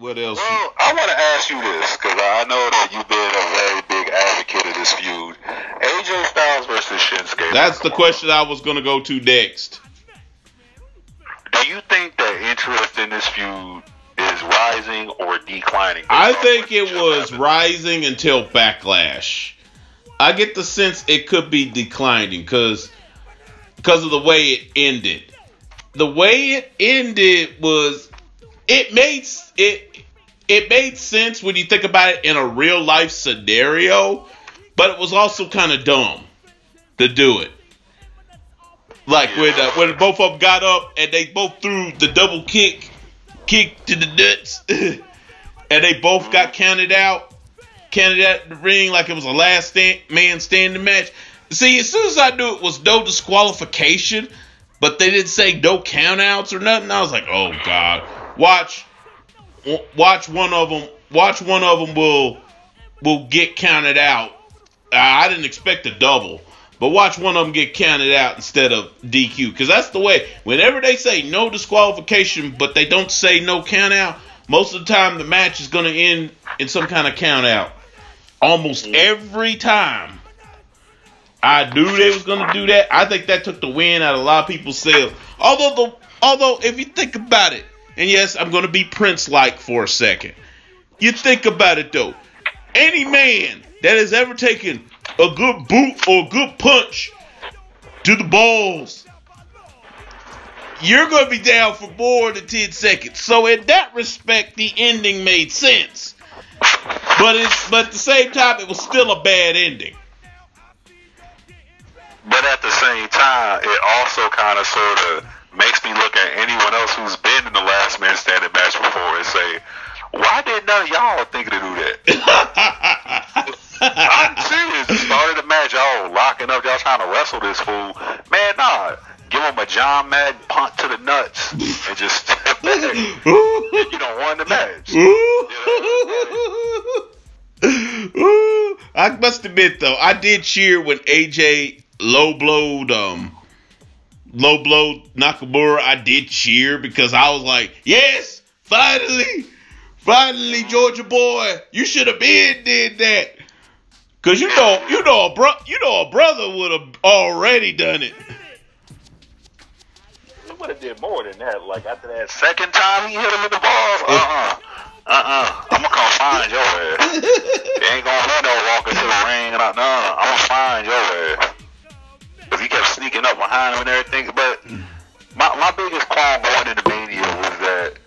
What else? Well, I want to ask you this because I know that you've been a very big advocate of this feud. AJ Styles versus Shinsuke. That's the question I was going to go to next. Do you think that interest in this feud is rising or declining? I think it was rising until Backlash. I get the sense it could be declining because of the way it ended. The way it ended was it made sense when you think about it in a real life scenario, but it was also kind of dumb to do it. Like when both of them got up and they both threw the double kick to the nuts, and they both got counted out in the ring like it was a last man standing match. See, as soon as I knew it was no disqualification, but they didn't say no countouts or nothing, I was like, oh God, watch one of them will get counted out. I didn't expect a double. But watch one of them get counted out instead of DQ. Because that's the way. Whenever they say no disqualification, but they don't say no count out, most of the time the match is going to end in some kind of count out. Almost every time. I knew they was going to do that. I think that took the wind out of a lot of people's sails. Although, if you think about it, and yes, I'm going to be Prince-like for a second. You think about it, though. Any man that has ever taken a good boot or a good punch to the balls, you're going to be down for more than 10 seconds. So in that respect, the ending made sense. But at the same time, it was still a bad ending. But at the same time, it also kind of sort of makes me look at anyone else who's been in the last man standing match before and say, why did none of y'all think to do that? I'm serious. The start of the match, y'all locking up, y'all trying to wrestle this fool. Man, nah. Give him a John Madden punt to the nuts and just step back. You don't won the match. I must admit though, I did cheer when AJ low blowed Nakamura. I did cheer because I was like, yes, finally, Georgia boy, you should have been did that. Cause you know a brother would have already done it. He would have did more than that. Like after that second time he hit him in the balls, I'm gonna come find your ass. You ain't gonna let no walk into the ring, I'm gonna find your ass. Cause he kept sneaking up behind him and everything. But my biggest qualm going into Mania was that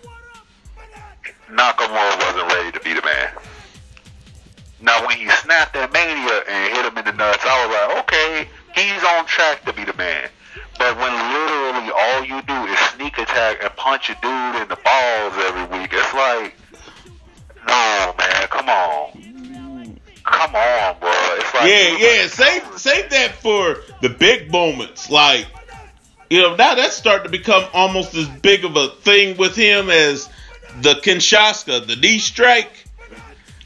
Nakamura wasn't ready to be the man. Now, when he snapped that Mania and hit him in the nuts, I was like, okay, he's on track to be the man. But when literally all you do is sneak attack and punch a dude in the balls every week, it's like, no, man, come on. Come on, bro. It's like, save that for the big moments. Like, now that's starting to become almost as big of a thing with him as the Kinshasa, the knee strike.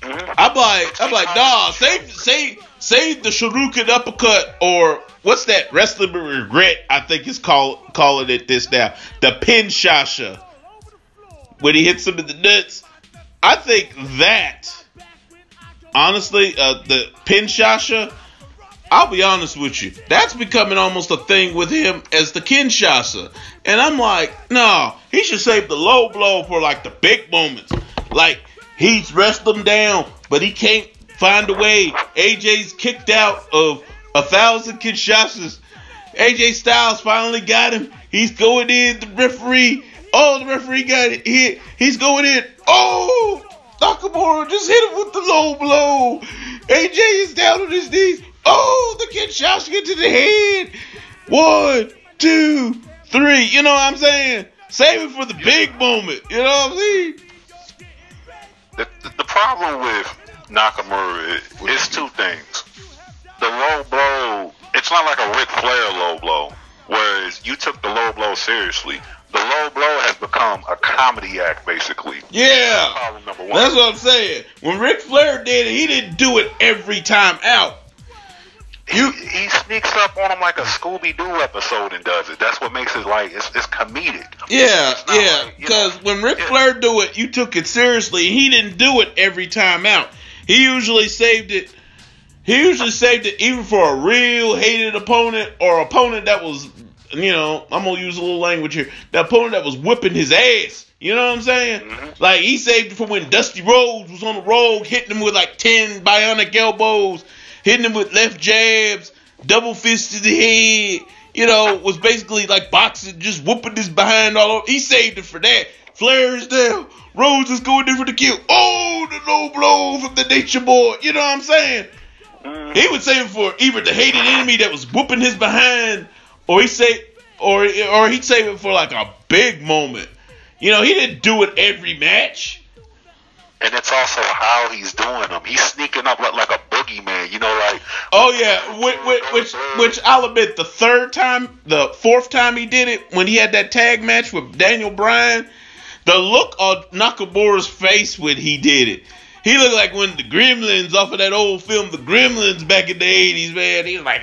I'm like, nah, save the Shuriken uppercut, or what's that? Wrestling with Regret, I think is calling it this now. The Pinshasha. When he hits him in the nuts. I think that, honestly, the Pinshasha, I'll be honest with you, that's becoming almost a thing with him as the Kinshasa. And I'm like, no, he should save the low blow for like the big moments. Like, he's wrestled him down, but he can't find a way. AJ's kicked out of 1,000 Kinshasas. AJ Styles finally got him. He's going in. The referee got it hit. He's going in. Oh, Nakamura just hit him with the low blow. AJ is down on his knees. Oh, the Kinshasa to the head. 1, 2, 3. You know what I'm saying? Save it for the big moment. You know what I'm saying? The problem with Nakamura is two things. The low blow, it's not like a Ric Flair low blow, whereas you took the low blow seriously. The low blow has become a comedy act, basically. Yeah, problem number one. That's what I'm saying. When Ric Flair did it, he didn't do it every time out. he sneaks up on him like a Scooby-Doo episode and does it. That's what makes it like it's comedic. Yeah, like, because when Ric Flair do it, you took it seriously. He didn't do it every time out. He usually saved it. Even for a real hated opponent or opponent that was, I'm gonna use a little language here. The opponent that was whipping his ass. You know what I'm saying? Mm-hmm. Like, he saved it for when Dusty Rhodes was on the road, hitting him with like 10 bionic elbows, hitting him with left jabs, double fist to the head. Was basically like boxing, just whooping his behind all over. He saved it for that. Flair is down. Rhodes is going in for the kill. Oh, the low blow from the Nature Boy. You know what I'm saying? Mm-hmm. He would save it for either the hated enemy that was whooping his behind, or he'd save it for like a big moment. He didn't do it every match. And it's also how he's doing them. He's sneaking up like a boogeyman, like. Oh yeah, which I'll admit, the fourth time he did it, when he had that tag match with Daniel Bryan, the look on Nakamura's face when he did it, he looked like when the Gremlins off of that old film, The Gremlins, back in the 80s, man. He was like,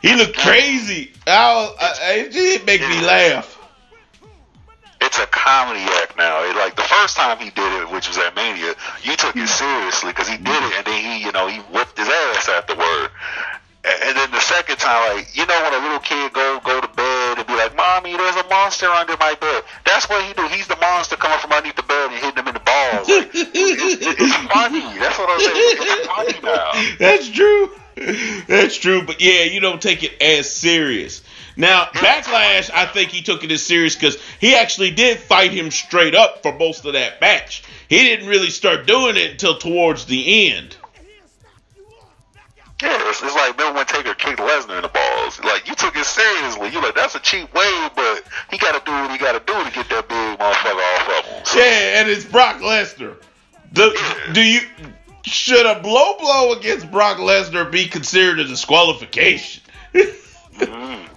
he looked crazy. It did make me laugh. It's a comedy act now. Like the first time he did it, which was at Mania, you took it seriously because he did it, and then he whipped his ass afterward. And then the second time, like, when a little kid go to bed and be like, "Mommy, there's a monster under my bed." That's what he do. He's the monster coming from underneath the bed and hitting him in the balls. Like, it's funny. That's what I'm saying. It's funny now. That's true. But yeah, you don't take it as serious. Now, Backlash, I think he took it as serious because he actually did fight him straight up for most of that match. He didn't really start doing it until towards the end. Yeah, it's like remember when Taker kicked Lesnar in the balls. Like, you took it seriously. You like, that's a cheap way, but he got to do what he got to do to get that big motherfucker off of him. So, yeah, and it's Brock Lesnar. Should a blow against Brock Lesnar be considered a disqualification? Mm-hmm.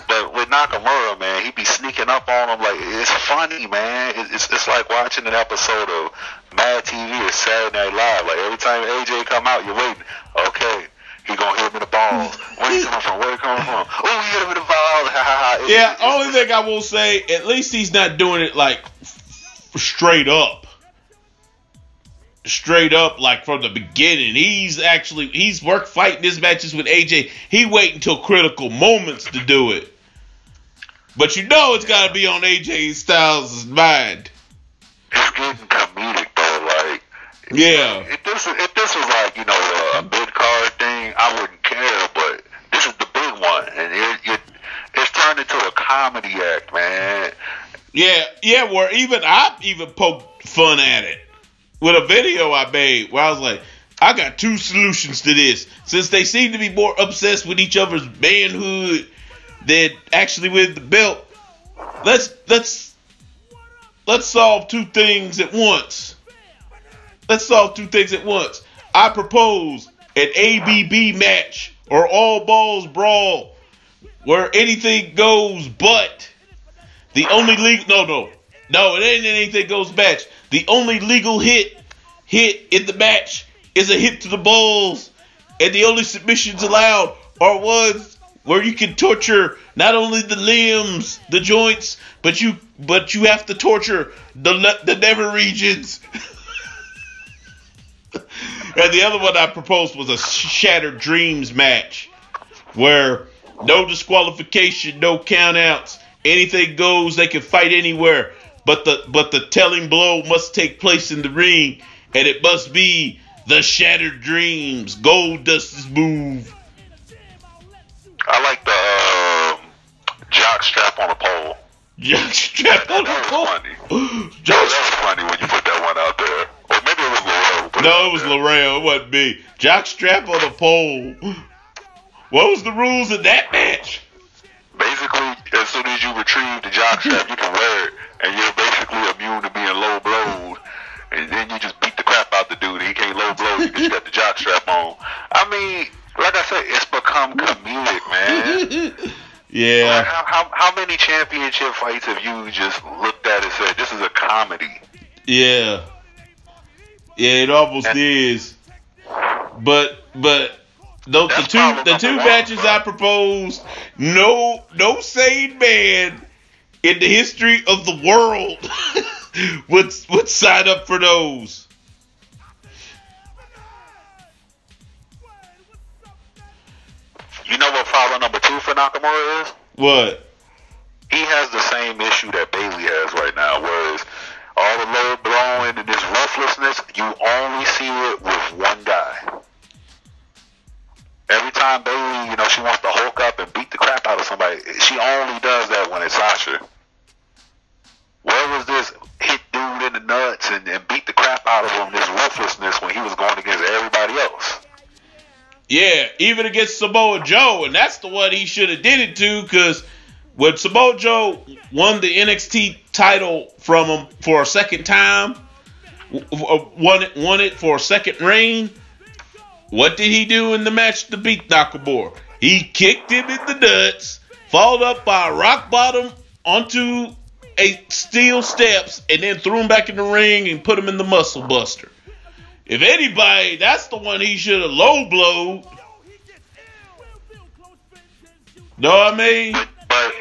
But with Nakamura, man, he be sneaking up on him. Like, it's funny, man. It's like watching an episode of Mad TV or Saturday Night Live. Like, every time AJ come out, you're waiting. Okay, he gonna hit him in the balls. Where he coming from? Where he coming from? Oh, he hit him in the balls. Ha ha ha. Yeah, only thing I will say, at least he's not doing it like straight up. Straight up, like from the beginning. He's fighting his matches with AJ. He wait until critical moments to do it. But it's got to be on AJ Styles' mind. It's getting comedic though. Like, yeah. If this was like a mid card thing, I wouldn't care. But this is the big one, and it's turned into a comedy act, man. Yeah. Where I poked fun at it with a video I made where I was like, I got two solutions to this. Since they seem to be more obsessed with each other's manhood than actually with the belt, let's solve two things at once. I propose an ABB match or all balls brawl where anything goes, but the only legal no, it ain't an anything goes match. The only legal hit in the match is a hit to the balls, and the only submissions allowed are ones where you can torture not only the limbs, the joints, but you have to torture the nether regions. And the other one I proposed was a Shattered Dreams match, where no disqualification, no countouts, anything goes. They can fight anywhere, but the telling blow must take place in the ring, and it must be the Shattered Dreams, Goldust's move. I like the jock strap on a pole. Jock strap on a pole. That was funny when you put that one out there. Or maybe it was Laurel. No, it was Laurel. It wasn't me. Jock strap on a pole. What was the rules of that match? Basically, as soon as you retrieve the jock strap, you can wear it, and you're basically immune to being low blowed. And then you just beat the crap out the dude. He can't low blow you because you got the jock strap on. I mean, like I said, it's become comedic, man. Yeah. Like how many championship fights have you just looked at and said, this is a comedy? Yeah. Yeah, it almost is. But the two matches I proposed, no sane man in the history of the world would sign up for those. You know what problem number 2 for Nakamura is? What? He has the same issue that Bailey has right now, whereas all the low blowing and this ruthlessness, you only see it with one guy. Every time Bailey, she wants to hulk up and beat the crap out of somebody, she only does that when it's Sasha. Where was this hit dude in the nuts and beat the crap out of him, this ruthlessness, when he was going against everybody else? Yeah, even against Samoa Joe, and that's the one he should have did it to, because when Samoa Joe won the NXT title from him for a second time, won it for a second reign, what did he do in the match to beat Nakamura? He kicked him in the nuts, followed up by a rock bottom onto a steel steps, and then threw him back in the ring and put him in the muscle buster. If anybody, that's the one he should have low blowed. Know what I mean?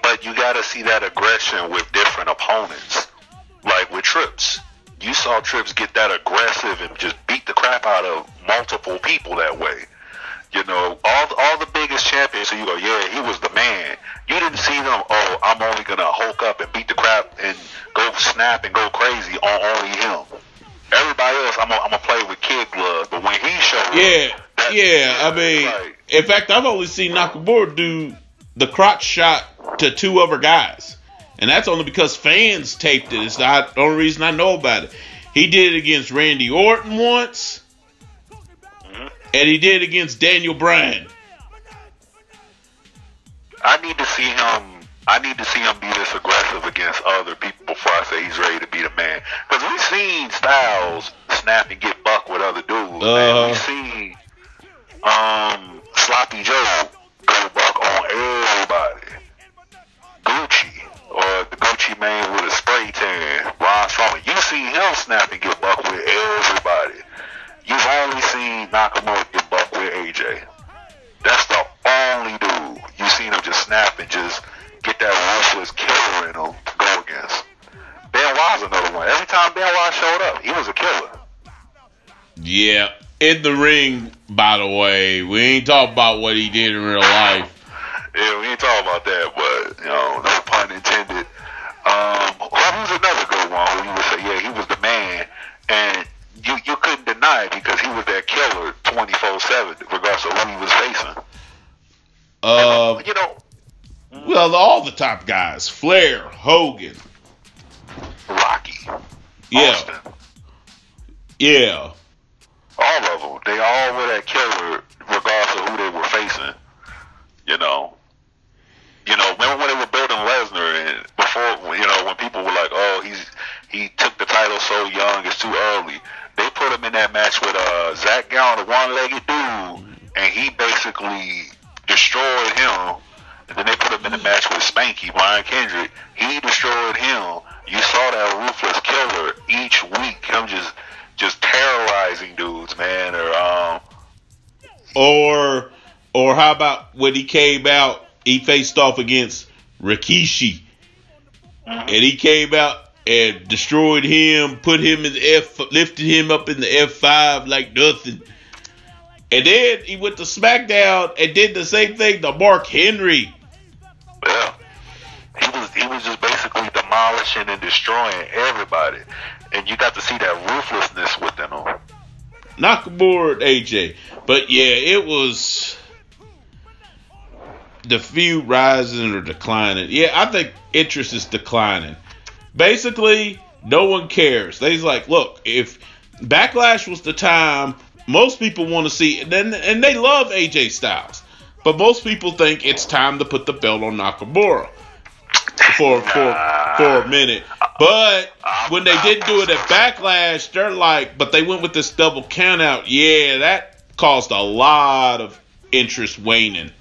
But you gotta see that aggression with different opponents. Like with Trips. You saw Trips get that aggressive and just beat the crap out of multiple people that way. All the biggest champions, so you go, yeah, he was the man. You didn't see them, oh, I'm only gonna hulk up and beat the crap and go snap and go crazy on only him. Everybody else, I'm gonna play with kid blood, but when he showed up, in fact, I've only seen Nakamura do the crotch shot to 2 other guys, and that's only because fans taped it. It's not the only reason I know about it. He did it against Randy Orton once, and he did it against Daniel Bryan. I need to see him be this aggressive against other people before I say he's ready to be the man. Because we've seen Styles snap and get buck with other dudes. Man. We've seen Sloppy Joe go buck on everybody. Gucci, or the Gucci man with a spray tan, Ron Strowman. You see him snap and get buck with everybody. You've only seen Nakamura get buck with AJ. That's the only dude you've seen him just snap and just get that ruthless killer in him to go against. Benoit's another one. Every time Benoit showed up, he was a killer. Yeah, in the ring, by the way. We ain't talking about what he did in real life. Yeah, we ain't talking about that, but, no pun intended. Who's another good one where you would say, yeah, he was the man, and you couldn't deny it because he was that killer 24/7, regardless of who he was facing. Well, all the top guys: Flair, Hogan, Rocky, yeah, Austin. Yeah, all of them. They all were that killer, regardless of who they were facing. Remember when they were building Lesnar, and before, when people were like, "Oh, he took the title so young, it's too early." They put him in that match with Zach Gallen, the one-legged dude, and he basically destroyed him. And then they put him in the match with Spanky, Brian Kendrick. He destroyed him. You saw that ruthless killer each week. Him just terrorizing dudes, man. Or how about when he came out, he faced off against Rikishi, and he came out and destroyed him, put him in the lifted him up in the F5 like nothing. And then he went to SmackDown and did the same thing to Mark Henry. Yeah. He was just basically demolishing and destroying everybody. And you got to see that ruthlessness within him. Nakamura and AJ. But yeah, it was the feud rising or declining. Yeah, I think interest is declining. Basically, no one cares. They's like, look, if Backlash was the time, most people want to see, and they love AJ Styles, but most people think it's time to put the belt on Nakamura for a minute. But when they didn't do it at Backlash, they're like, but they went with this double count out. Yeah, that caused a lot of interest waning.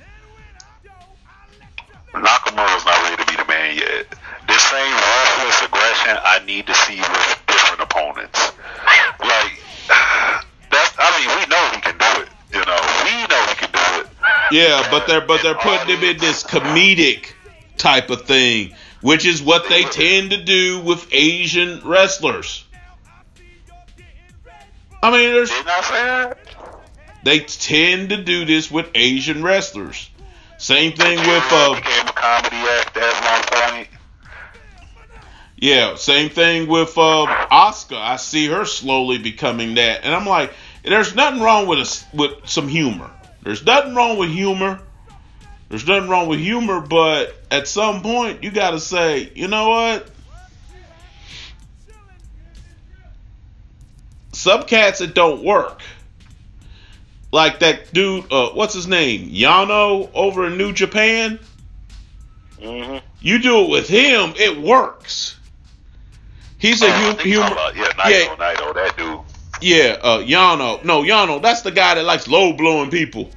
Nakamura's not ready to be the man yet. This same ruthless aggression I need to see with different opponents. Like, we know he can do it. Yeah, but they're putting him in this comedic type of thing, which is what they tend to do with Asian wrestlers. I mean, they tend to do this with Asian wrestlers. Same thing with became a comedy act at one point. Yeah, same thing with Asuka. I see her slowly becoming that, and I'm like, there's nothing wrong with some humor. There's nothing wrong with humor. There's nothing wrong with humor, but at some point you got to say, you know what? Some cats it don't work. Like that dude, what's his name? Yano over in New Japan. Mm-hmm. You do it with him, it works. He's a humor. Naito, that dude. Yeah, Yano. No, Yano, that's the guy that likes low blowing people.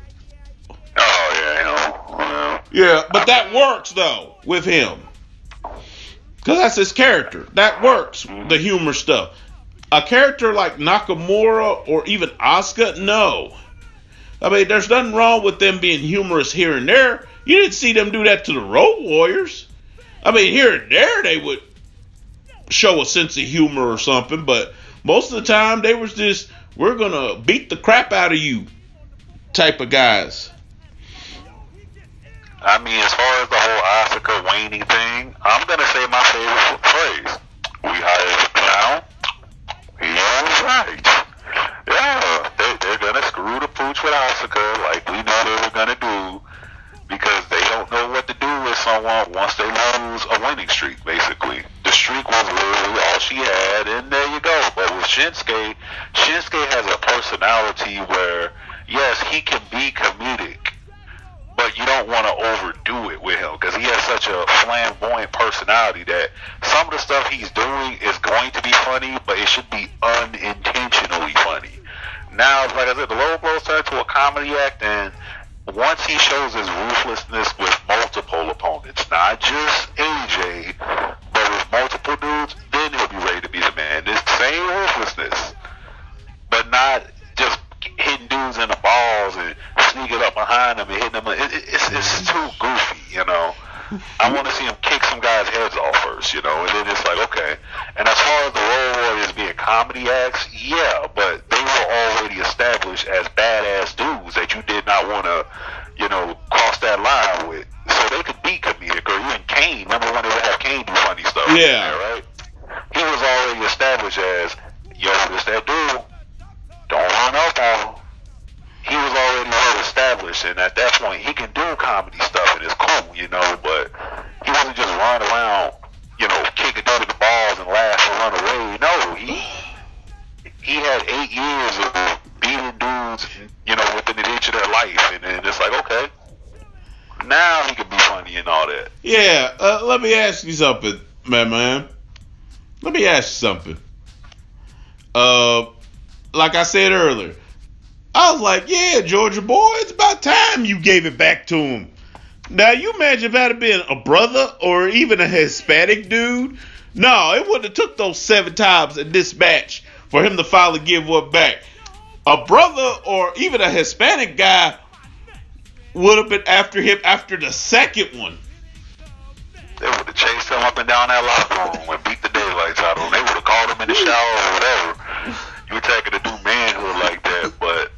Oh, yeah, Yeah, but that works, though, with him. Because that's his character. That works, the humor stuff. A character like Nakamura or even Asuka, no. I mean, there's nothing wrong with them being humorous here and there. You didn't see them do that to the Road Warriors. I mean, here and there they would show a sense of humor or something, but most of the time they was just, we're going to beat the crap out of you type of guys. I mean, as far as the whole Asuka waning thing, I'm going to say my favorite phrase. We hired a clown. He was right. Yeah, they're going to screw the pooch with Asuka like we know they were going to do, because they don't know what to do with someone once they lose a winning streak, basically. The streak was literally all she had, and there you go. But with Shinsuke has a personality where, yes, he can be comedic, but you don't want to overdo it with him, because he has such a flamboyant personality that some of the stuff he's doing is going to be funny, but it should be unintentionally funny. Now, like I said, the low blows turn to a comedy act, and once he shows his ruthlessness with multiple opponents, not just AJ, but with multiple dudes, then he'll be ready to be the man. This same ruthlessness, but not just hitting dudes in the balls and sneaking up behind them and hitting them. It's too goofy, you know. I want to see him kick some guys' heads off first, you know, and then it's like, okay. And as far as the Road Warriors being comedy acts, yeah, but they were already established as badass dudes that you did not want to, you know, cross that line with. So they could be comedic, or even Kane. Remember when they would have Kane do funny stuff? Yeah. Right? He was already established as, yo, this that dude. Don't run up on him. He was already well established, and at that point, he can do comedy stuff, and it's cool, you know, but he wasn't just running around, you know, kicking down the balls and laugh and run away. No, he had 8 years of beating dudes, you know, within an inch of their life, and then it's like, okay, now he can be funny and all that. Yeah, let me ask you something, man. Let me ask you something. Like I said earlier, I was like, yeah, Georgia boy, it's about time you gave it back to him. Now, you imagine if that had been a brother or even a Hispanic dude. No, it wouldn't have took those 7 times in this match for him to finally give one back. A brother or even a Hispanic guy would have been after him after the second one. They would have chased him up and down that locker room and beat the daylights out of him. They would have called him in the shower or whatever. You attacking a dude manhood like that, but